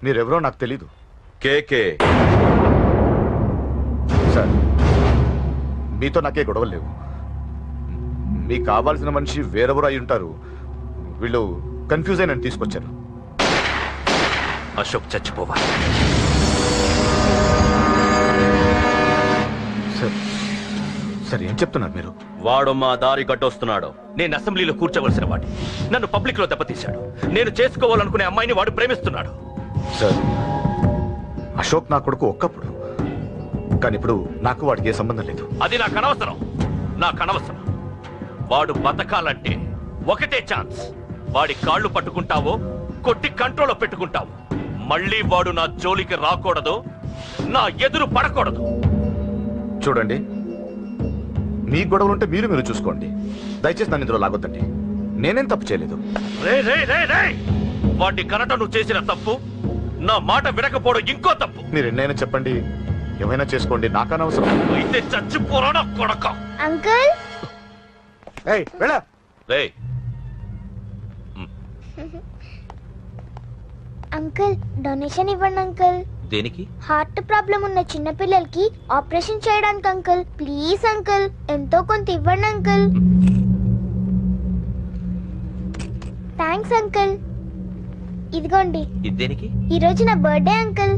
మీరెవరో నాకు తెలీదు. కేకే. సార్, మీతో నాకే గొడవలు లేవు. మీకు కావాల్సిన మనిషి వేరెవరో అయి ఉంటారు. వీళ్ళు కన్ఫ్యూజ్ అయిన తీసుకొచ్చారు. అశోక్ చచ్చిపోవాలి. సార్ ఏం చెప్తున్నారు మీరు? వాడు మా దారి గడ్డొస్తున్నాడు. నేను అసెంబ్లీలో కూర్చోవలసిన వాడి నన్ను పబ్లిక్ లో దెబ్బతీశాడు. నేను చేసుకోవాలనుకునే అమ్మాయిని వాడు ప్రేమిస్తున్నాడు. సార్, అశోక్ నా కొడుకు ఒక్కప్పుడు, కానీ ఇప్పుడు నాకు వాడికి ఏ సంబంధం లేదు. అది నాకు అనవసరం. వాడు బతకాలంటే ఒకటే ఛాన్స్. వాడి కాళ్ళు పట్టుకుంటావో కొట్టి కంట్రోల్లో పెట్టుకుంటావు. మళ్ళీ వాడు నా జోలికి రాకూడదు, నా ఎదురు పడకూడదు. చూడండి, మీ గొడవలుంటే మీరు చూసుకోండి. దయచేసి నన్ను ఇందులో లాగొద్దండి. నేనేం తప్పు చేయలేదు. వాడిని కనట నువ్వు చేసిన తప్పు, నా మాట వినకపోవడం ఇంకో తప్పు. మీరు ఎన్నైనా చెప్పండి, ఏమైనా చేసుకోండి, నాకనవసరం. అయితే చచ్చిపోరా నా కొడక. అంకుల్ అంకుల్, డొనేషన్ ఇవ్వండి అంకుల్. దేనికి? హార్ట్ ప్రాబ్లం ఉన్న చిన్న పిల్లలకి ఆపరేషన్ చేయడానికి అంకుల్. ప్లీజ్ అంకుల్, ఎంతో కొంత ఇవ్వండి అంకుల్. Thanks uncle. ఇదిగోండి. దేనికి? ఈ రోజు నా birthday uncle.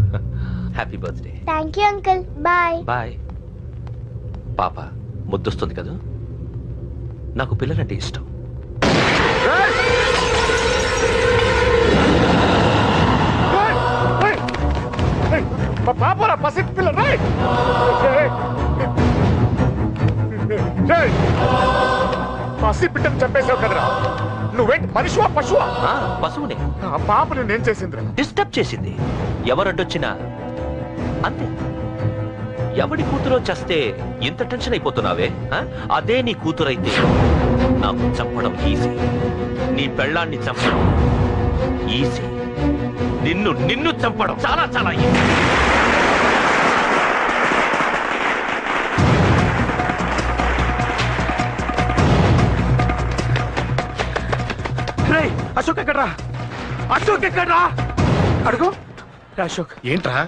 Happy birthday. Thank you uncle. Bye bye. పాప ముద్దొస్తుంది కదా, నాకు పిల్లలంటే ఇష్టం. పాపరా పసిటి పిల్ల. పసి బిడ్డను చంపేసావు కదరా. నువ్వేంటి మనిషివా పశువా? పశువునే. ఆ పాపని నేను చేసిందిరా. డిస్టర్బ్ చేసింది. ఎవరడ్డొచ్చినా అంతే. ఎవడి కూతురో చేస్తే ఇంత టెన్షన్ అయిపోతున్నావే? అదే నీ కూతురైతే నాకు చంపడం ఈజీ. నీ పెళ్ళాన్ని చంపడం ఈజీ. నిన్ను చంపడం చాలా చాలా ఈజీ. అశోక్ ఎక్కడ్రా? అశోక్ ఎక్కడ్రా? అడుగు. అశోక్ ఏంట్రా?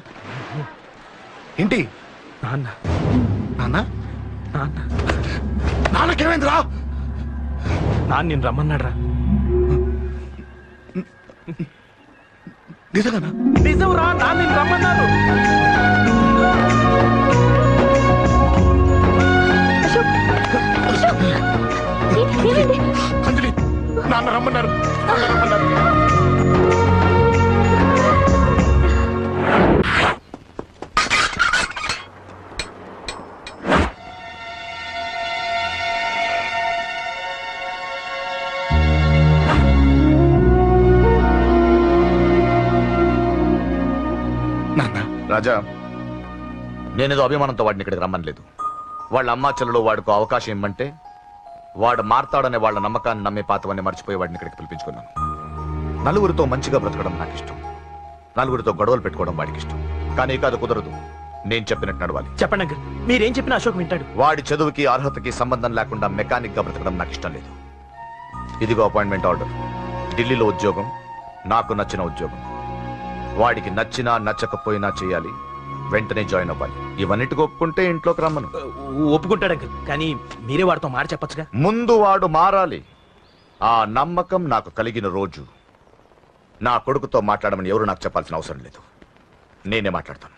ఏంటి? నాన్న నాన్న నాన్న నాన్నకేమైందిరా? నాన్న నేను రమ్మన్నాడ్రా. నిజంగానా? నిజం రా, నాన్న నేను రమ్మన్నాను. అంజలి, నాన్న రమ్మన్నారు. రాజా, నేనేదో అభిమానంతో వాడిని ఇక్కడికి రమ్మనలేదు. వాళ్ళ అమ్మా చెల్లెలో వాడికి అవకాశం ఇమ్మంటే వాడు మారతాడనే వాళ్ళ నమ్మకాన్ని నమ్మే పాతవన్నీ మర్చిపోయి వాడిని ఇక్కడికి పిలిపించుకున్నాను. నలుగురితో మంచిగా బ్రతకడం నాకు ఇష్టం, నలుగురితో గొడవలు పెట్టుకోవడం వాడికి ఇష్టం. కానీ కాదు, కుదరదు. నేను చెప్పినట్టు నడవాలి. చెప్పండి అంకుల్, మీరేం చెప్పినా అశోక్ వింటాడు. వాడి చదువుకి అర్హతకి సంబంధం లేకుండా మెకానిక్ గా బ్రతకడం నాకు ఇష్టం లేదు. ఇదిగో అపాయింట్మెంట్ ఆర్డర్. ఢిల్లీలో ఉద్యోగం, నాకు నచ్చిన ఉద్యోగం. వాడికి నచ్చినా నచ్చకపోయినా చేయాలి, వెంటనే జాయిన్ అవ్వాలి. ఇవన్నిటికి ఒప్పుకుంటే ఇంట్లోకి రమ్మను. ఒప్పుకుంటాడు అంకుల్, కానీ మీరే వాడితో మాట చెప్పచ్చుగా. ముందు వాడు మారాలి. ఆ నమ్మకం నాకు కలిగిన రోజు నా కొడుకుతో మాట్లాడమని ఎవరు నాకు చెప్పాల్సిన అవసరం లేదు. నేనే మాట్లాడతాను.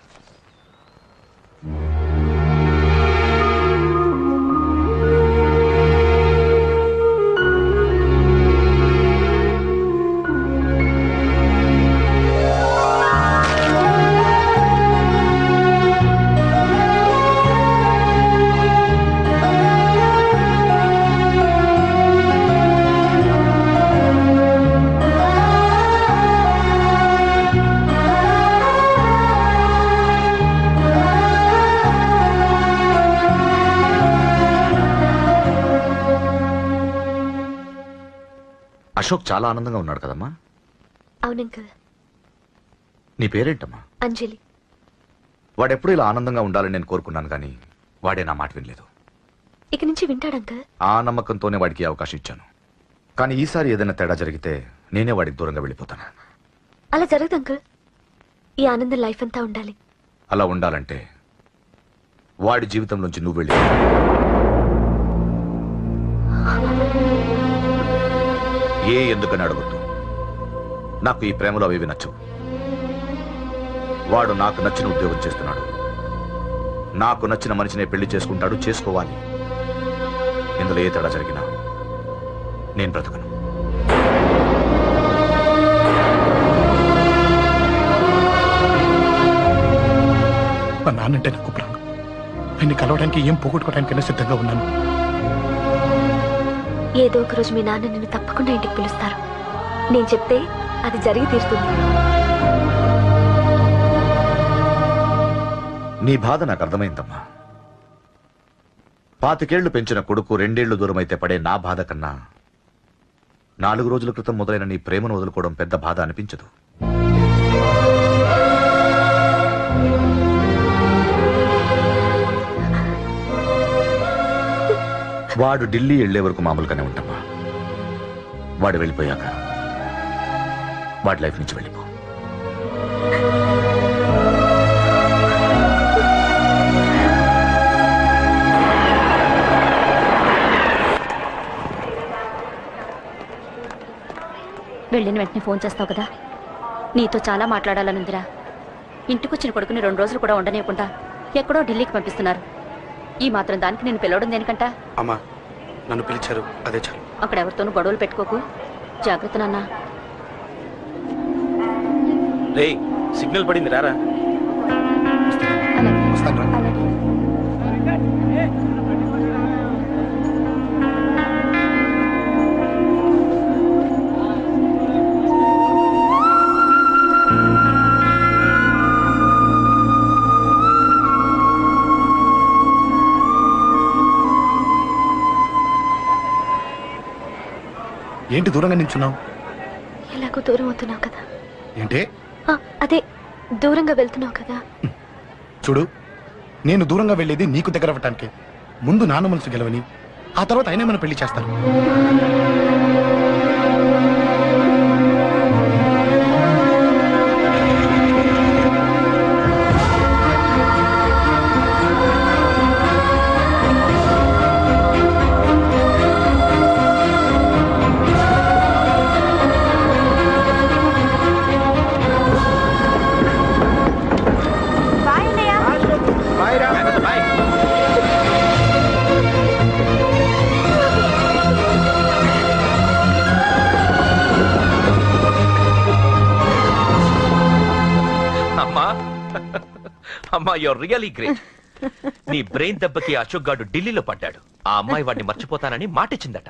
అశోక్ చాలా ఆనందంగా ఉన్నాడు కదమ్మా? అవునంకల్. నీ పేరేంటమ్మా? అంజలి. వాడెప్పుడు ఇలా ఆనందంగా ఉండాలని నేను కోరుకున్నాను, కానీ వాడే నా మాట వినలేదు. ఇక నుంచి వింటాడంకల్. ఆ నమ్మకంతోనే వాడికి అవకాశం ఇచ్చాను. కానీ ఈసారి ఏదైనా తేడా జరిగితే నేనే వాడికి దూరంగా వెళ్ళిపోతాను. అలా జరగదు అంకల్. ఈ ఆనందం లైఫ్ అంతా ఉండాలి. అలా ఉండాలంటే వాడి జీవితం నుంచి నువ్వు వెళ్ళి ఎందుకని అడగొద్దు. నాకు ఈ ప్రేమలో అవేవి నచ్చవు. వాడు నాకు నచ్చిన ఉద్యోగం చేస్తున్నాడు. నాకు నచ్చిన మనిషినే పెళ్లి చేసుకుంటాడు, చేసుకోవాలి. ఇందులో ఏ తేడా జరిగినా నేను బ్రతకను. మా నాన్నంటే నాకు ప్రాణం. ఆయన్ని కలవడానికి ఏం పోగొట్టుకోవడానికైనా సిద్ధంగా ఉన్నాను. ఏదో ఒక రోజు మీ నాన్న నిన్ను తప్పకుండా ఇంటికి పిలుస్తారు. నేను చెప్తే అది జరిగి తీరుతుంది. నీ బాధ నాకు అర్థమైందమ్మా. 25 ఏళ్లు పెంచిన కొడుకు 2 ఏళ్లు దూరం అయితే పడే నా బాధ కన్నా 4 రోజుల క్రితం మొదలైన నీ ప్రేమను వదులుకోవడం పెద్ద బాధ అనిపించదు. వాడు ఢిల్లీ వెళ్లే వరకు మామూలుగానే ఉంటామా. వాడు వెళ్ళిపోయాక వాడి లైఫ్ నుంచి వెళ్ళిపో. వెళ్ళిన వెంటనే ఫోన్ చేస్తావు కదా. నీతో చాలా మాట్లాడాలనుందిరా. ఇంటికొచ్చిన కొడుకుని 2 రోజులు కూడా ఉండనివ్వకుండా ఎక్కడో ఢిల్లీకి పంపిస్తున్నారు. ఈ మాత్రం దానికి నేను పిలవడం దేనికంట? అమ్మా, నన్ను పిలిచారు, అదే చాలు. అక్కడ ఎవరితోనూ గొడవలు పెట్టుకోకు. జాగ్రత్త నాన్న. రే, సిగ్నల్ పడింది, రారా. వస్తాను రా. ఏంటి దూరంగా నిల్చున్నావు? ఎలాగో దూరం అవుతున్నావు కదా. ఏంటి? అదే దూరంగా వెళ్తున్నావు కదా. చూడు, నేను దూరంగా వెళ్ళేది నీకు దగ్గర అవ్వటానికి. ముందు నాన్న మనసు గెలవని, ఆ తర్వాత ఆయనే మన పెళ్లి చేస్తారు. అమ్మా, యూర్ రియలీ గ్రేట్. నీ బ్రెయిన్ దెబ్బకి అశోక్ గాడు ఢిల్లీలో పడ్డాడు. ఆ అమ్మాయి వాడిని మర్చిపోతానని మాటిచ్చిందట.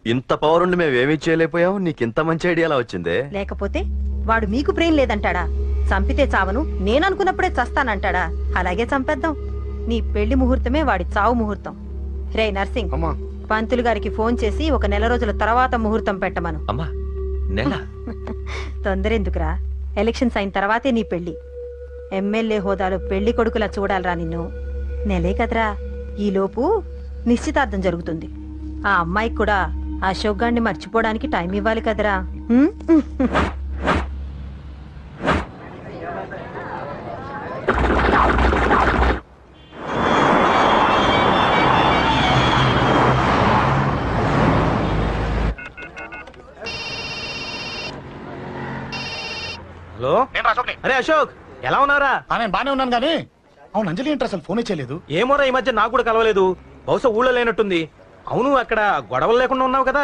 ఇంత పవర్ ఉండి మేము ఏమీ చేయలేకపోయావు. నీకింత మంచి ఐడియా ఎలా వచ్చిందే? లేకపోతే వాడు మీకు బ్రెయిన్ లేదంటాడా? చంపితే చావను, నేననుకున్నప్పుడే చస్తానంటాడా? అలాగే చంపేద్దాం. నీ పెళ్లి ముహూర్తమే వాడి చావు ముహూర్తం. రే నర్సింగ్, పంతులు గారికి ఫోన్ చేసి 1 నెల రోజుల తర్వాత ముహూర్తం పెట్టమను. అమ్మా, నెల? తొందరెందుకురా? ఎలక్షన్స్ అయిన తర్వాతే నీ పెళ్లి. ఎమ్మెల్యే హోదాలో పెళ్లి కొడుకులా చూడాలరా నిన్ను. నెలే కదరా, ఈలోపు నిశ్చితార్థం జరుగుతుంది. ఆ అమ్మాయికి కూడా అశోక్ గారిని మర్చిపోవడానికి టైం ఇవ్వాలి కదరా. హలో, అరే అశోక్, ఎలా ఉన్నారా? నేను బానే ఉన్నాను గానీ, అవును అంజలి ఏంటి అసలు ఫోనే చేయలేదు? ఏమోరా, ఈ మధ్య నాకు కూడా కలవలేదు. బహుశా ఊళ్ళో లేనట్టుంది. అవును, అక్కడ గొడవలు లేకుండా ఉన్నావు కదా.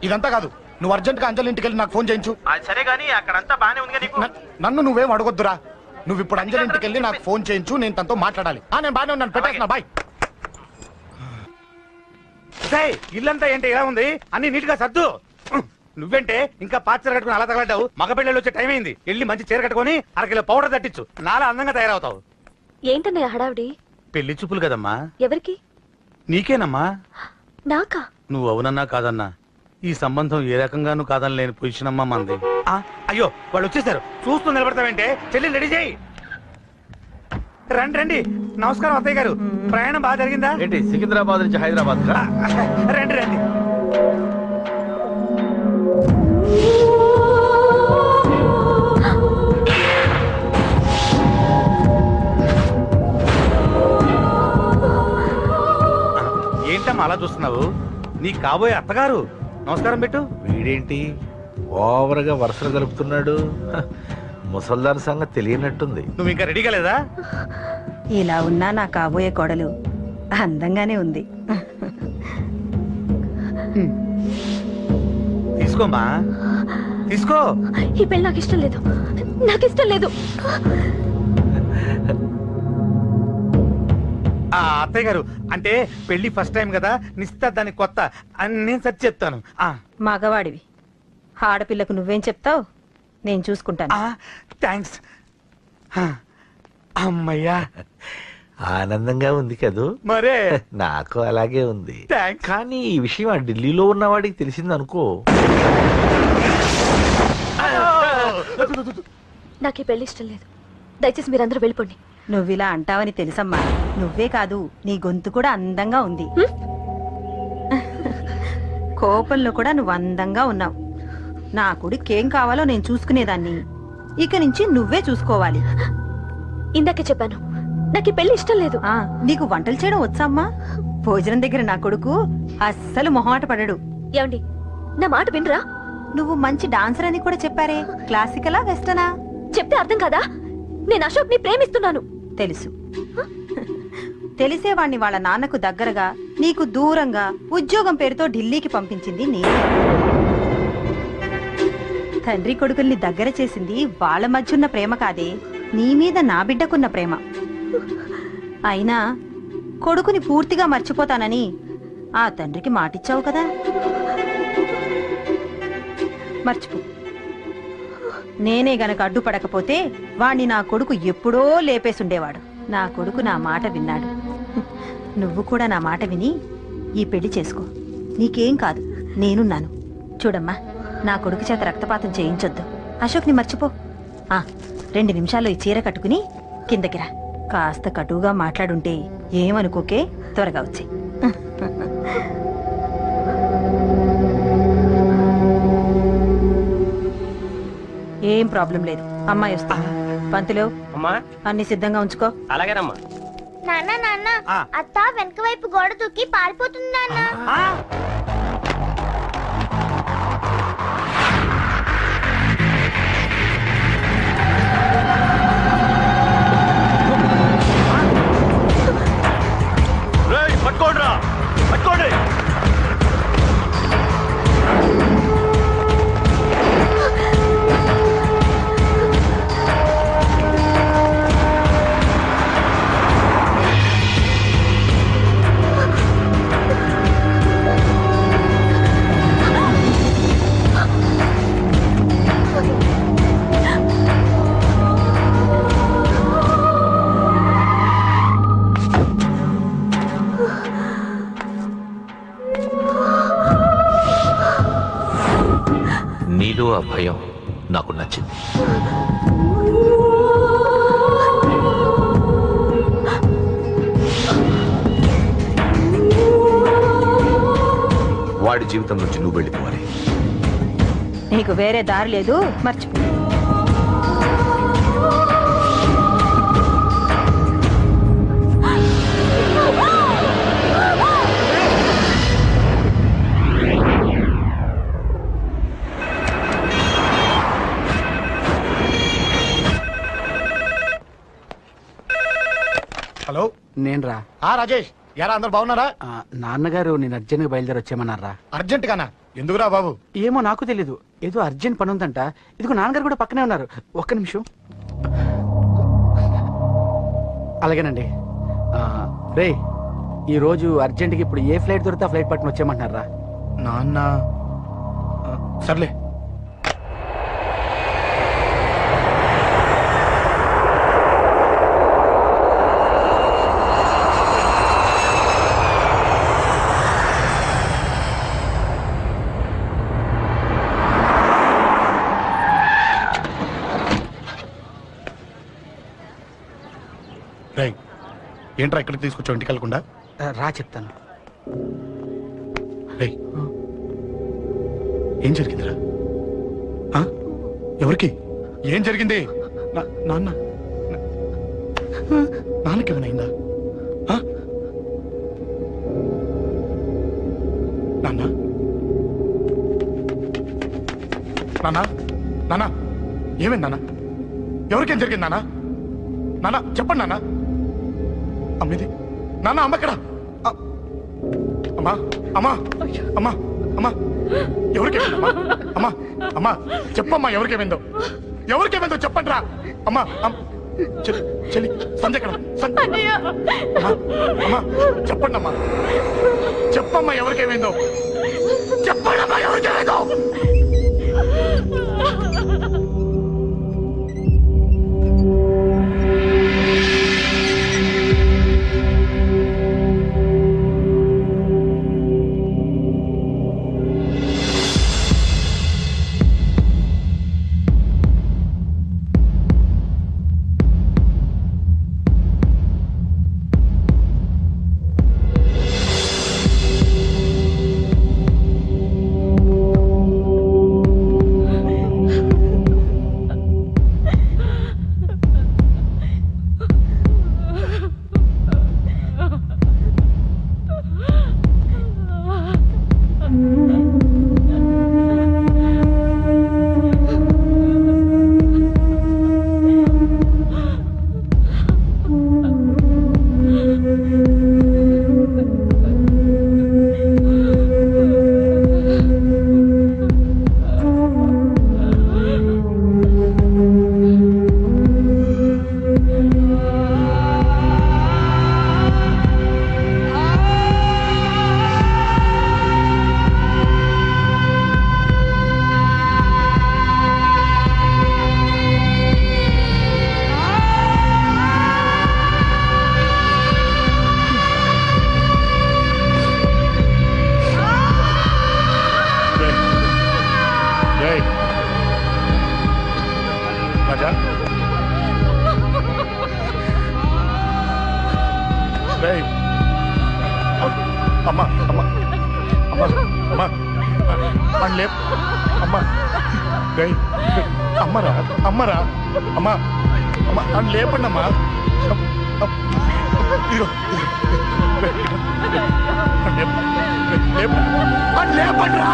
ఇదంతా కాదు, నువ్వు అర్జెంట్ గా అంజలి ఇంటికి వెళ్ళి నాకు ఫోన్ చేయించు. సరే గానీ అక్కడంతా బానే ఉంది నీకు. నన్ను నువ్వేం అడగొద్దురా. నువ్వు ఇప్పుడు అంజలి ఇంటికి వెళ్ళి నాకు ఫోన్ చేయించు, నేను తనతో మాట్లాడాలి. నేను బానే ఉన్నాను, పెట్టేస్తున్నా, బాయ్. ఇల్లంతా ఏంటి ఇలా ఉంది? అన్ని నీట్ గా సర్దు. నువ్వేంటే ఇంకా పాత చీర కట్టుకుని అలా తగలడ్డావు? మగ పిల్లలు వచ్చే టైం అయింది. వెళ్ళి మంచి చీర కట్టుకుని 1 కిలో పౌడర్ తట్టించు. నాలా అందంగా తయారవుతావు. ఏంటన్నయ్య హడావిడి? పెళ్లి చూపులు కదమ్మా. ఎవరికి? నీకేనమ్మా. నాకా? నువ్వు అవునన్నా కాదన్నా, ఈ సంబంధం ఏ రకంగానూ కాదని లేని పొజిషన్ అమ్మా మంది. అయ్యో, వాళ్ళు వచ్చేసారు. చూస్తూ నిలబడతావేంటే? చెల్లి రెడీ చేయి. రండి రండి. నమస్కారం అత్తయ్య గారు. ప్రయాణం బాగా జరిగిందా? ఏంటి సికింద్రాబాద్ నుంచి హైదరాబాద్? రండి రండి. చూస్తున్నావు? నీ కాబోయే అత్తగారు. నమస్కారం పెట్టు. వీడేంటి ఓవర్గా వరుసలు కలుపుతున్నాడు? ముసల్దాన్ సంగతి తెలియనట్టుంది. నువ్వు ఇంకా రెడీ కాలేదా? ఇలా ఉన్నా నా కాబోయే కోడలు అందంగానే ఉంది. తీసుకోమ్మా, తీసుకో. ఈ పెళ్ళి నాకు ఇష్టం లేదు, నాకు ఇష్టం లేదు. అత్తయ్య గారు, అంటే పెళ్లి ఫస్ట్ టైం కదా, నిశ్చితార్థానికి కొత్త అని నేను సరి చెప్తాను. మగవాడివి, ఆడపిల్లకు నువ్వేం చెప్తావు? నేను చూసుకుంటాను. థ్యాంక్స్. అమ్మయ్యా, ఆనందంగా ఉంది కదూ? మరే నాకు అలాగే ఉంది. థ్యాంక్స్. కానీ ఈ విషయం ఆ ఢిల్లీలో ఉన్నవాడికి తెలిసింది అనుకో. నాకు ఈ పెళ్లి ఇష్టం లేదు, దయచేసి మీరందరూ వెళ్ళిపోండి. నువ్విలా అంటావని తెలుసమ్మా. నువ్వే కాదు, నీ గొంతు కూడా అందంగా ఉంది. కోపంలో కూడా నువ్వు అందంగా ఉన్నావు. నా కొడుకేం కావాలో నేను చూసుకునేదాన్ని, ఇక నుంచి నువ్వే చూసుకోవాలి. ఇందాకే చెప్పాను, నాకు ఈ పెళ్లి ఇష్టం లేదు. నీకు వంటలు చేయడం వచ్చామ్మా? భోజనం దగ్గర నా కొడుకు అస్సలు మొహమాట పడడు. ఏమండి, నా మాట వినరా? నువ్వు మంచి డాన్సర్ అని కూడా చెప్పారే, క్లాసికలా వెస్టర్నా? చెప్తే అర్థం కాదా? నేను అశోక్ ని ప్రేమిస్తున్నాను. తెలుసు. తెలిసేవాణ్ణి వాళ్ళ నాన్నకు దగ్గరగా, నీకు దూరంగా ఉద్యోగం పేరుతో ఢిల్లీకి పంపించింది నేను. తండ్రి కొడుకుల్ని దగ్గర చేసింది వాళ్ళ మధ్యున్న ప్రేమ కాదే, నీ మీద నా బిడ్డకున్న ప్రేమ. అయినా కొడుకుని పూర్తిగా మర్చిపోతానని ఆ తండ్రికి మాటిచ్చావు కదా, మర్చిపో. నేనే గనక అడ్డుపడకపోతే వాణ్ణి నా కొడుకు ఎప్పుడో లేపేసుండేవాడు. నా కొడుకు నా మాట విన్నాడు. నువ్వు కూడా నా మాట విని ఈ పెళ్లి చేసుకో. నీకేం కాదు, నేనున్నాను. చూడమ్మా, నా కొడుకు చేత రక్తపాతం చేయించొద్దు. అశోక్ని మర్చిపో. 2 నిమిషాల్లో ఈ చీర కట్టుకుని కిందకిరా. కాస్త కటువుగా మాట్లాడుంటే ఏమనుకోకే, త్వరగా వచ్చి. ఏం ప్రాబ్లం లేదు, అమ్మాయి వస్తా. పంతులు, అమ్మా అన్ని సిద్ధంగా ఉంచుకో. అలాగేనమ్మా. నాన్న నాన్న, అత్త వెనక వైపు గోడ దూకి పారిపోతుంది నాన్న. పట్టుకోండిరా, పట్టుకోండి. నీలో ఆ భయం నాకు నచ్చింది. వాడి జీవితం నుంచి నువ్వు వెళ్ళిపోవాలి. నీకు వేరే దారి లేదు, మర్చిపో. హలో, నేను రా. రాజేష్, యారా అందరు బాగున్నారా? నాన్నగారు నేను అర్జెంట్గా బయలుదేరి వచ్చేయమన్నారా. అర్జెంట్ గానా? ఎందుకురా బాబు? ఏమో నాకు తెలీదు, ఏదో అర్జెంట్ పని ఉందంట. ఇదిగో నాన్నగారు కూడా పక్కనే ఉన్నారు. ఒక్క నిమిషం. అలాగేనండి. రే, ఈ రోజు అర్జెంట్గా ఇప్పుడు ఏ ఫ్లైట్ దొరికితే ఆ ఫ్లైట్ పట్టుకుని వచ్చేయమంటున్నారా. నాన్న సర్లే. రై, ఏంట్రా ఇక్కడికి తీసుకొచ్చావు ఇంటికి వెళ్ళకుండా? రా చెప్తాను. రై, ఏం జరిగిందిరా? ఎవరికి ఏం జరిగింది? నాన్న, నాన్నకి ఏమైనా నాన్న నాన్న నాన్న ఏమైంది నాన్న? ఎవరికేం జరిగింది నాన్న? నాన్న చెప్పండి నాన్న. అమ్మేది నాన్న, అమ్మ ఎక్కడ? అమ్మా అమ్మా అమ్మా అమ్మా ఎవరికేమైందమ్మా? అమ్మా అమ్మా చెప్పమ్మా, ఎవరికేమైందో చెప్పండి రా. అమ్మా చెల్లి సంజయ్ ఎక్కడ? అమ్మా చెప్పండి అమ్మా, చెప్పమ్మా ఎవరికేమైందో చెప్పండి అమ్మా, ఎవరికేమైందో. అమ్మా అమ్మా అమ్మా అమ్మా అండ్ లేప్ అమ్మా గై అమ్మరా అమ్మరా అమ్మా అమ్మా అండ్ లేపండి అమ్మా. లేపండి రా.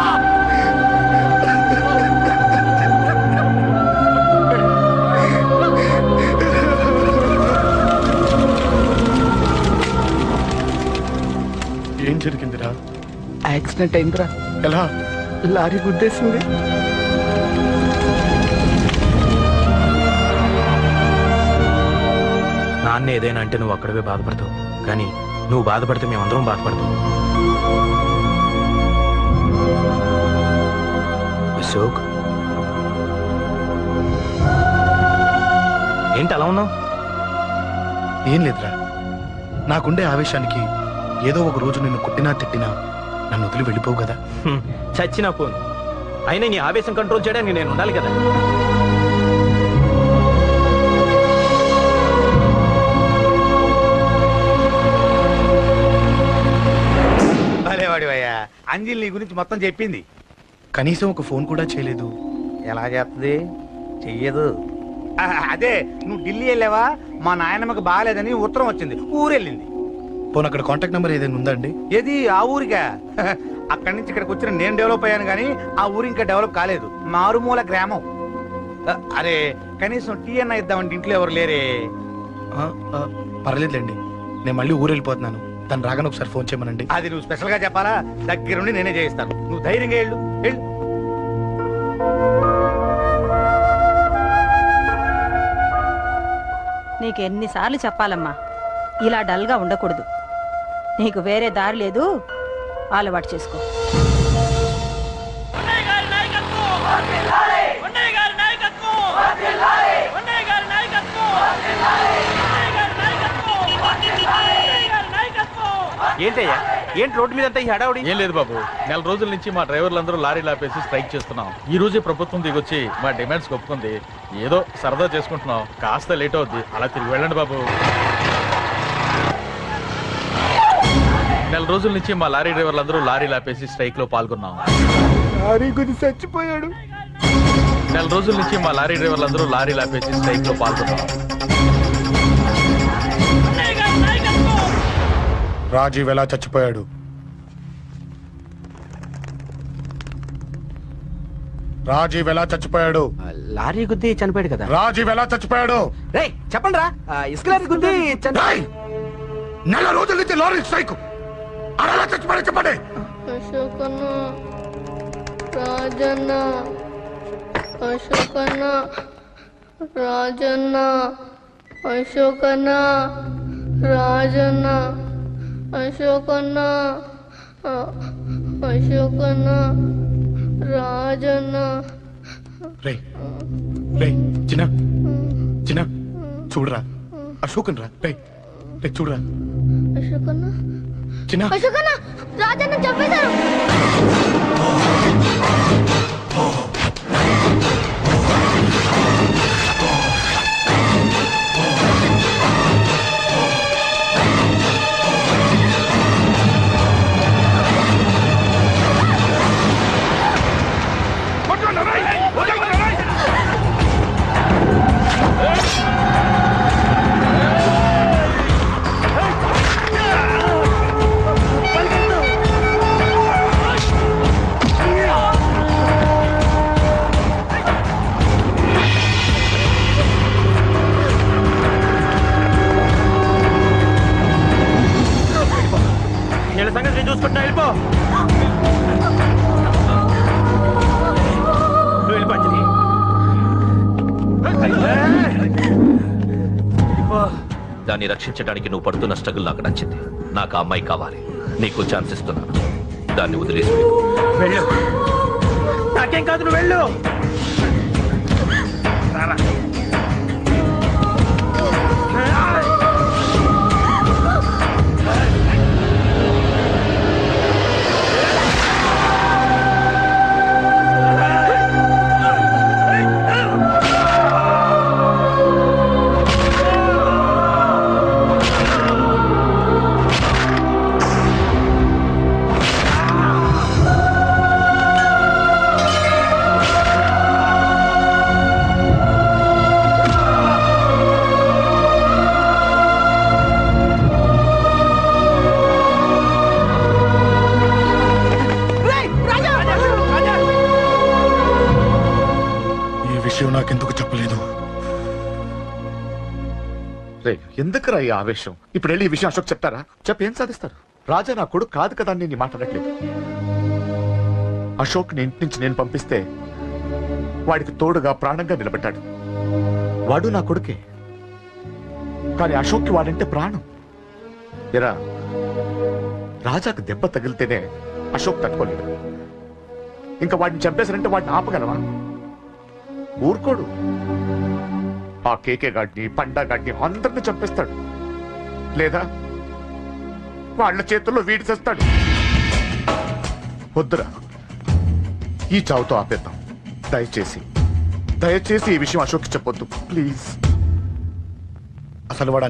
ఏం జరిగిందిరా? యాక్సిడెంట్ అయిందిరా. ఎలా? లారీ గుద్దేసింది. నాన్న ఏదైనా అంటే నువ్వు అక్కడవే బాధపడతావు, కానీ నువ్వు బాధపడితే మేమందరం బాధపడతాం. అశోక్, ఏంటి అలా ఉన్నావు? ఏం లేదురా, నాకుండే ఆవేశానికి ఏదో ఒక రోజు నిన్ను కొట్టినా తిట్టినా నన్ను వదిలి వెళ్ళిపోవు కదా. చచ్చినా పోను, అయినా నీ ఆవేశం కంట్రోల్ చేయడానికి నేను ఉండాలి కదా. భలేవాడివయ్యా, అంజలి నీ గురించి మొత్తం చెప్పింది. కనీసం ఒక ఫోన్ కూడా చేయలేదు. ఎలా చేస్తుంది? చెయ్యదు. అదే నువ్వు ఢిల్లీ వెళ్ళావా, మా నాయనమ్మకి బాగాలేదని ఉత్తరం వచ్చింది, ఊరెళ్ళింది. పోనీ అక్కడ కాంటాక్ట్ నెంబర్ ఏదైనా ఉందా అండి? ఏది? ఆ ఊరికా? అక్కడి నుంచి ఇక్కడికి వచ్చిన నేను డెవలప్ అయ్యాను కానీ ఆ ఊరు ఇంకా డెవలప్ కాలేదు, మారుమూల గ్రామం. అరే కనీసం టీ అన్న ఇద్దామంటే ఇంట్లో ఎవరు లేరే. పర్లేదులేండి, నేను మళ్ళీ ఊరు వెళ్ళిపోతున్నాను. తను రాగానే ఒకసారి ఫోన్ చేయమనండి. అది నువ్వు స్పెషల్ గా చెప్పాలా? దగ్గరుండి నేనే చేయిస్తాను, నువ్వు ధైర్యంగా వెళ్ళు. నీకు ఎన్నిసార్లు చెప్పాలమ్మా, ఇలా డల్గా ఉండకూడదు. నీకు వేరే దారి లేదు, అలవాటు చేసుకో. ఏంటయ్యా, ఏంటి రోడ్డు మీద అంతా ఈ హడావుడి? ఏం లేదు బాబు, నెల రోజుల నుంచి మా డ్రైవర్లందరూ లారీలు ఆపేసి స్ట్రైక్ చేస్తున్నాం. ఈ రోజే ప్రభుత్వం దిగొచ్చి మా డిమాండ్స్ ఒప్పుకుంది. ఏదో సరదా చేసుకుంటున్నాం, కాస్త లేట్ అవుద్ది, అలా తిరిగి వెళ్ళండి బాబు. నెల రోజుల నుంచి మా లారీ డ్రైవర్లందరూ లారీలు ఆపేసి స్ట్రైక్ లో పాల్గొన్నాం. లారీ గుద్ది చచ్చిపోయాడు. నెల రోజుల నుంచి మా లారీ డ్రైవర్లందరూ లారీలు ఆపేసి స్ట్రైక్ లో పాల్గొన్నాం. రాజీవ్ ఎలా చచ్చిపోయాడు? రాజీవ్ ఎలా చచ్చిపోయాడు? లారీ గుద్ది చనిపోయాడు కదా. రాజీవ్ ఎలా చచ్చిపోయాడు? రేయ్ చెప్పండి రా, ఇసుక లారీ గుద్ది నెల రోజుల నుంచి లారీ స్ట్రైక్. అలా చచ్చిపోయాడు చెప్పండి. అశోకన్న, రాజన్న, అశోకన్న, రాజన్న, అశోకన్న, రాజన్న, అశోకన్న, అశోకన్న, రాజన్న. రే రే చిన్న చిన్న చూడరా, అశోకన్ రా. రే రే చూడరా, అశోకన్న, చిన్న అశోకన్న, రాజన్న చంపేశారు. వీళ్ళ సంగతి నేను చూసుకుంటున్నా, వెళ్ళిపో. నువ్వు వెళ్ళిపో అంజలి. దాన్ని రక్షించడానికి నువ్వు పడుతున్న స్ట్రగుల్ నాకు నచ్చింది. నాకు ఆ అమ్మాయి కావాలి. నీకు ఛాన్స్ ఇస్తున్నాను. దాన్ని వదిలేసి వెళ్ళు. నాకేం కాదు, నువ్వు వెళ్ళు. నాకెందుకు చెప్పలేదు? రే ఎందుకురా ఈ ఆవేశం? ఇప్పుడు వెళ్ళి ఈ విషయం అశోక్ చెప్తారా? చెప్పి ఏం సాధిస్తారు? రాజా నా కొడుకు కాదు కదా అని నేను మాట్లాడట్లేదు. అశోక్ ని ఇంటి నుంచి నేను పంపిస్తే వాడికి తోడుగా ప్రాణంగా నిలబడ్డాడు. వాడు నా కొడుకే, కానీ అశోక్కి వాడంటే ప్రాణం. ఎరా రాజాకు దెబ్బ తగిలితేనే అశోక్ తట్టుకోలేడు. ఇంకా వాడిని చంపేశారంటే వాడిని ఆపగలవా? ఊరుకోడు. ఆ కేకే గాడిని, పండా గాడిని అందరిని చంపేస్తాడు. లేదా వాళ్ళ చేతుల్లో వీడి చేస్తాడు. వద్దురా, ఈ చావుతో ఆపేద్దాం. దయచేసి దయచేసి ఈ విషయం అశోక్కి చెప్పొద్దు ప్లీజ్. అసలు వాడు